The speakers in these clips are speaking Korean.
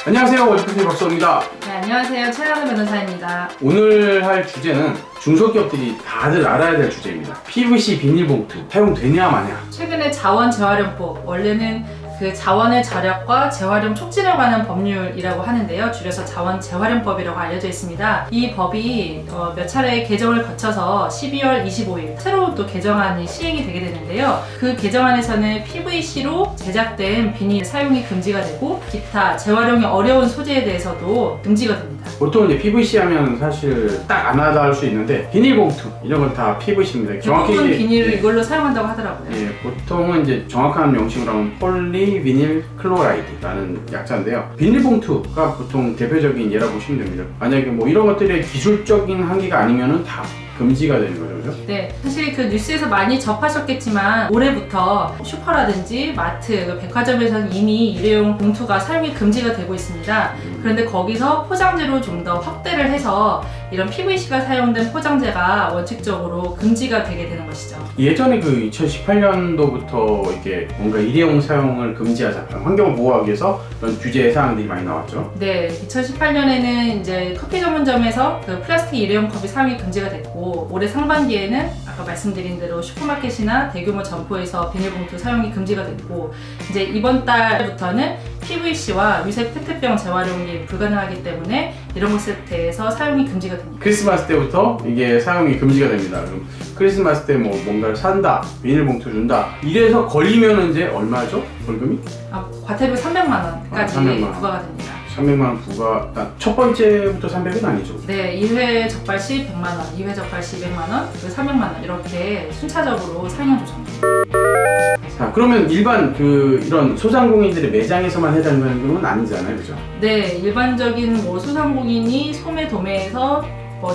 안녕하세요, 월드PT 박수호입니다. 네, 안녕하세요. 최하늘 변호사입니다. 오늘 할 주제는 중소기업들이 다들 알아야 될 주제입니다. PVC 비닐봉투 사용되냐 마냐. 최근에 자원 재활용법, 원래는 그 자원의 절약과 재활용 촉진에 관한 법률이라고 하는데요. 줄여서 자원 재활용법이라고 알려져 있습니다. 이 법이 몇 차례 개정을 거쳐서 12월 25일 새로 또 개정안이 시행이 되게 되는데요. 그 개정안에서는 PVC로 제작된 비닐 사용이 금지가 되고 기타 재활용이 어려운 소재에 대해서도 금지가 됩니다. 보통 이제 PVC 하면 사실 딱 안 하다 할 수 있는데 비닐봉투 이런 건 다 PVC입니다. 대부분 비닐을 이걸로 사용한다고 하더라고요. 예, 보통은 이제 정확한 명칭으로 하면 폴리비닐 클로라이드라는 약자인데요. 비닐봉투가 보통 대표적인 예라고 보시면 됩니다. 만약에 뭐 이런 것들의 기술적인 한계가 아니면은 다 금지가 되는 거죠, 그죠? 네, 사실 그 뉴스에서 많이 접하셨겠지만 올해부터 슈퍼라든지 마트, 백화점에서는 이미 일회용 봉투가 사용이 금지가 되고 있습니다. 그런데 거기서 포장재로 좀 더 확대를 해서 이런 PVC가 사용된 포장재가 원칙적으로 금지가 되게 되는 것이죠. 예전에 그 2018년도부터 이게 뭔가 일회용 사용을 금지하자, 환경을 보호하기 위해서 그런 규제 사항들이 많이 나왔죠. 네, 2018년에는 이제 커피 전문점에서 그 플라스틱 일회용 컵이 사용이 금지가 됐고 올해 상반기에는 아까 말씀드린 대로 슈퍼마켓이나 대규모 점포에서 비닐봉투 사용이 금지가 됐고 이제 이번 달부터는 PVC와 유색 페트병 재활용이 불가능하기 때문에 이런 것에 대해서 사용이 금지가 됩니다. 크리스마스 때부터 이게 사용이 금지가 됩니다. 그럼 크리스마스 때 뭐 뭔가를 산다, 비닐봉투 준다 이래서 걸리면 이제 얼마죠? 벌금이? 과태료 300만 원까지 300만 원. 부과가 됩니다. 300만 원 부과, 첫 번째부터 300은 아니죠? 네, 1회 적발 시 100만 원, 2회 적발 시 200만 원, 그리고 300만 원 이렇게 순차적으로 상향 조정됩니다. 자, 그러면 일반 이런 소상공인들의 매장에서만 해당되는 건 아니잖아요, 그죠? 네, 일반적인 뭐 소상공인이 소매 도매에서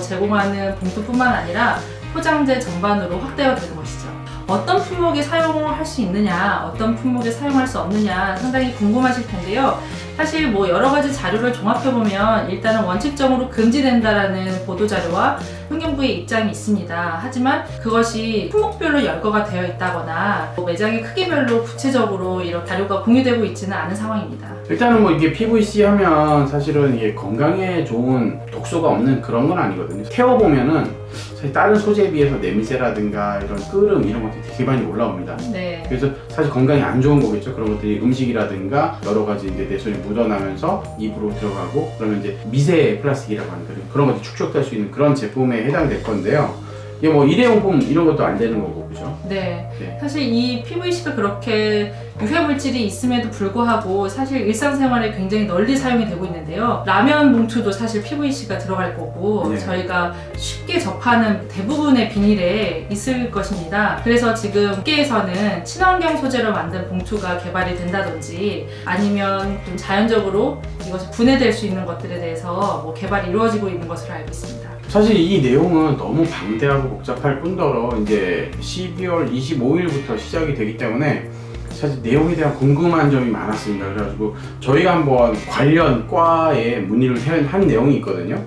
제공하는 봉투뿐만 아니라 포장재 전반으로 확대가 되는 것이죠. 어떤 품목에 사용을 할 수 있느냐, 어떤 품목에 사용할 수 없느냐 상당히 궁금하실 텐데요. 사실 뭐 여러 가지 자료를 종합해보면 일단은 원칙적으로 금지된다라는 보도자료와 환경부의 입장이 있습니다. 하지만 그것이 품목별로 열거가 되어 있다거나 매장의 크기별로 구체적으로 이런 자료가 공유되고 있지는 않은 상황입니다. 일단은 뭐 이게 PVC 하면 사실은 이게 건강에 좋은 독소가 없는 그런 건 아니거든요. 태워보면은 사실 다른 소재에 비해서 냄새라든가 이런 끓음 이런 것들이 되게 많이 올라옵니다. 네. 그래서 사실 건강에 안 좋은 거겠죠. 그런 것들이 음식이라든가 여러 가지 이제 내 손에 묻어나면서 입으로 들어가고 그러면 이제 미세 플라스틱이라고 하는 거죠. 그런 것들이 축적될 수 있는 그런 제품에 해당될 건데요. 이게 뭐 일회용품 이런 것도 안 되는 거고, 그죠? 네. 네. 사실 이 PVC가 그렇게 유해물질이 있음에도 불구하고 사실 일상생활에 굉장히 널리 사용이 되고 있는데요. 라면 봉투도 사실 PVC가 들어갈 거고 네. 저희가 쉽게 접하는 대부분의 비닐에 있을 것입니다. 그래서 지금 업계에서는 친환경 소재로 만든 봉투가 개발이 된다든지 아니면 좀 자연적으로 이것이 분해될 수 있는 것들에 대해서 뭐 개발이 이루어지고 있는 것으로 알고 있습니다. 사실 이 내용은 너무 방대하고 복잡할 뿐더러 이제 12월 25일부터 시작이 되기 때문에 사실 내용에 대한 궁금한 점이 많았습니다. 그래가지고 저희가 한번 관련 과에 문의를 한 내용이 있거든요.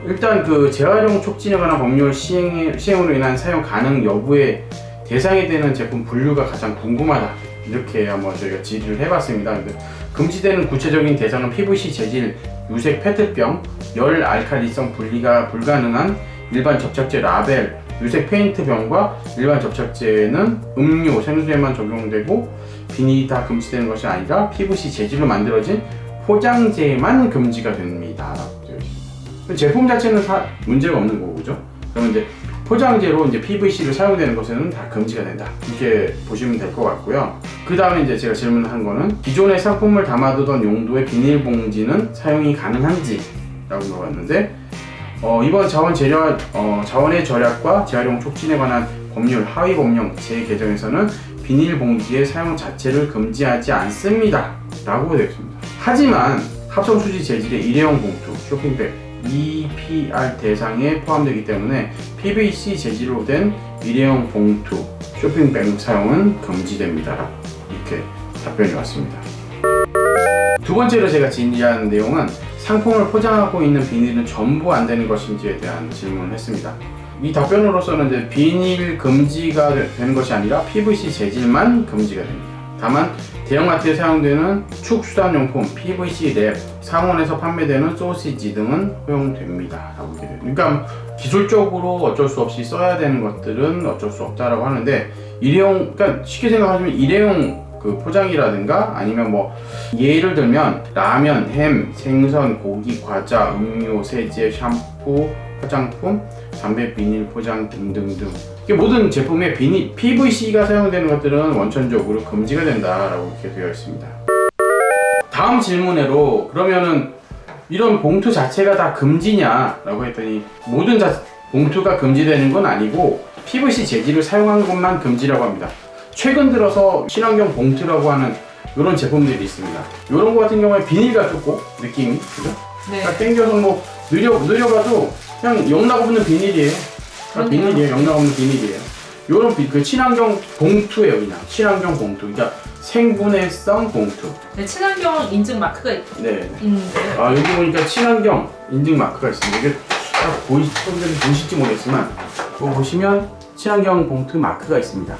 일단 그 재활용 촉진에 관한 법률 시행으로 인한 사용 가능 여부의 대상이 되는 제품 분류가 가장 궁금하다. 이렇게 한번 저희가 질의를 해봤습니다. 금지되는 구체적인 대상은 PVC 재질, 유색 페트병, 열 알칼리성 분리가 불가능한 일반 접착제 라벨, 유색 페인트병과 일반 접착제는 음료, 생수에만 적용되고 비닐이 다 금지되는 것이 아니라 PVC 재질로 만들어진 포장재만 금지가 됩니다. 라고 되어 있습니다. 제품 자체는 문제가 없는 거고, 그죠? 그러면 이제 포장재로 이제 PVC를 사용되는 것에는 다 금지가 된다. 이렇게 보시면 될 것 같고요. 그 다음에 이제 제가 질문한 거는 기존의 상품을 담아두던 용도의 비닐봉지는 사용이 가능한지? 라고 물어봤는데 이번 자원의 절약과 재활용 촉진에 관한 법률 하위 법령 재개정에서는 비닐봉지의 사용 자체를 금지하지 않습니다. 라고 되어 있습니다. 하지만 합성수지 재질의 일회용 봉투, 쇼핑백, EPR 대상에 포함되기 때문에 PVC 재질로 된 일회용 봉투, 쇼핑백 사용은 금지됩니다. 이렇게 답변이 왔습니다. 두 번째로 제가 진지한 내용은 상품을 포장하고 있는 비닐은 전부 안 되는 것인지에 대한 질문을 했습니다. 이 답변으로서는 이제 비닐 금지가 되는 것이 아니라 PVC 재질만 금지가 됩니다. 다만 대형마트에 사용되는 축수산용품, PVC 랩, 상온에서 판매되는 소시지 등은 허용됩니다. 라고 이렇게 돼요. 그러니까 기술적으로 어쩔 수 없이 써야 되는 것들은 어쩔 수 없다라고 하는데 일회용, 그러니까 쉽게 생각하시면 일회용 그 포장이라든가 아니면 뭐 예를 들면 라면, 햄, 생선, 고기, 과자, 음료, 세제, 샴푸, 화장품, 담배 비닐 포장 등등등 이게 모든 제품에 PVC가 사용되는 것들은 원천적으로 금지가 된다라고 이렇게 되어 있습니다. 다음 질문으로 그러면은 이런 봉투 자체가 다 금지냐라고 했더니 모든 봉투가 금지되는 건 아니고 PVC 재질을 사용하는 것만 금지라고 합니다. 최근 들어서 친환경 봉투라고 하는 이런 제품들이 있습니다. 이런 거 같은 경우에 비닐가 좁고 느낌이 그죠? 네. 그러니까 당겨서 뭐 느려가도 그냥 영락 없는 비닐이에요. 비닐이에요. 영락 없는 비닐이에요. 요런 그 친환경 봉투예요, 그냥 친환경 봉투. 그러니까 생분해성 봉투. 네, 친환경 인증 마크가 네. 있는데. 아 여기 보니까 친환경 인증 마크가 있습니다. 이게 딱 보실지 모르겠지만 이거 보시면 친환경 봉투 마크가 있습니다.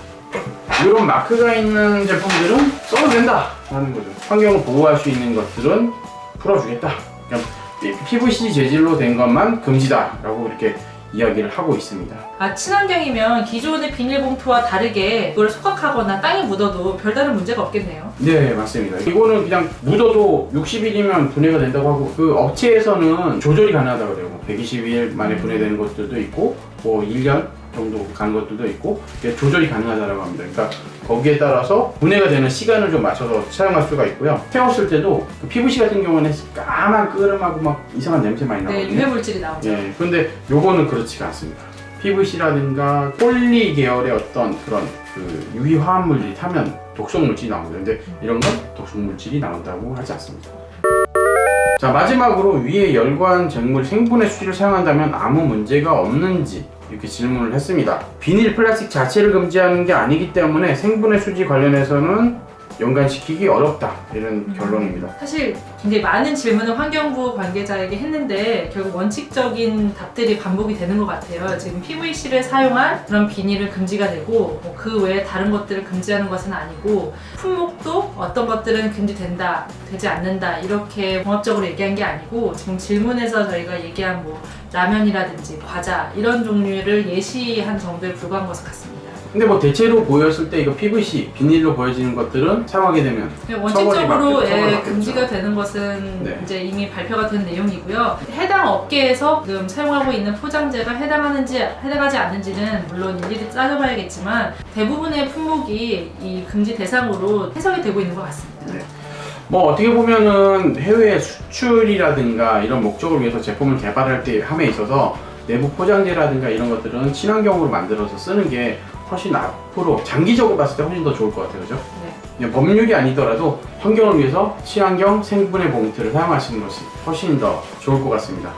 이런 마크가 있는 제품들은 써도 된다 하는 거죠. 환경을 보호할 수 있는 것들은 풀어주겠다. 그냥 PVC 재질로 된 것만 금지다라고 이렇게 이야기를 하고 있습니다. 아, 친환경이면 기존의 비닐봉투와 다르게 그걸 속각하거나 땅에 묻어도 별다른 문제가 없겠네요. 네, 맞습니다. 이거는 그냥 묻어도 60일이면 분해가 된다고 하고 그 업체에서는 조절이 가능하다고 그래요. 120일 만에 분해되는 것들도 있고 뭐 1년 정도 가는 것들도 있고 조절이 가능하다고 합니다. 그러니까 거기에 따라서 분해가 되는 시간을 좀 맞춰서 사용할 수가 있고요. 태웠을 때도 그 PVC 같은 경우는 까만 끄름하고 막 이상한 냄새 많이 나거든요. 네, 유해물질이 나오죠. 예, 근데 요거는 그렇지가 않습니다. PVC라든가 폴리 계열의 어떤 그런 그 유해 화합물질이 타면 독성 물질이 나오는데 근데 이런 건 독성 물질이 나온다고 하지 않습니다. 자, 마지막으로 위에 열관 쟁물 생분해 수지를 사용한다면 아무 문제가 없는지 이렇게 질문을 했습니다. 비닐 플라스틱 자체를 금지하는 게 아니기 때문에 생분해 수지 관련해서는 연관시키기 어렵다 이런 결론입니다. 사실 굉장히 많은 질문을 환경부 관계자에게 했는데 결국 원칙적인 답들이 반복이 되는 것 같아요. 지금 PVC를 사용한 그런 비닐은 금지가 되고 그 외에 다른 것들을 금지하는 것은 아니고 품목도 어떤 것들은 금지된다, 되지 않는다 이렇게 종합적으로 얘기한 게 아니고 지금 질문에서 저희가 얘기한 뭐 라면이라든지 과자 이런 종류를 예시한 정도에 불과한 것을 같습니다. 근데 뭐 대체로 보였을 때 이거 PVC 비닐로 보여지는 것들은 사용하게 되면 원칙적으로 처벌이 금지가 되는 것은 네. 이제 이미 발표가 된 내용이고요. 해당 업계에서 지금 사용하고 있는 포장재가 해당하지 않는지는 물론 일일이 따져봐야겠지만 대부분의 품목이 이 금지 대상으로 해석이 되고 있는 것 같습니다. 네. 뭐 어떻게 보면은 해외 수출이라든가 이런 목적을 위해서 제품을 개발할 때 함에 있어서 내부 포장재라든가 이런 것들은 친환경으로 만들어서 쓰는 게 훨씬 앞으로 장기적으로 봤을 때 훨씬 더 좋을 것 같아요, 그죠? 네. 그냥 법률이 아니더라도 환경을 위해서 친환경 생분해 봉투를 사용하시는 것이 훨씬 더 좋을 것 같습니다.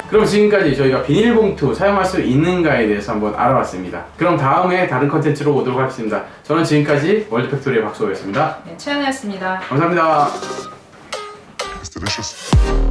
그럼 지금까지 저희가 비닐봉투 사용할 수 있는가에 대해서 한번 알아봤습니다. 그럼 다음에 다른 컨텐츠로 오도록 하겠습니다. 저는 지금까지 월드팩토리의 박수호였습니다. 네, 최연아였습니다. 감사합니다. It's delicious.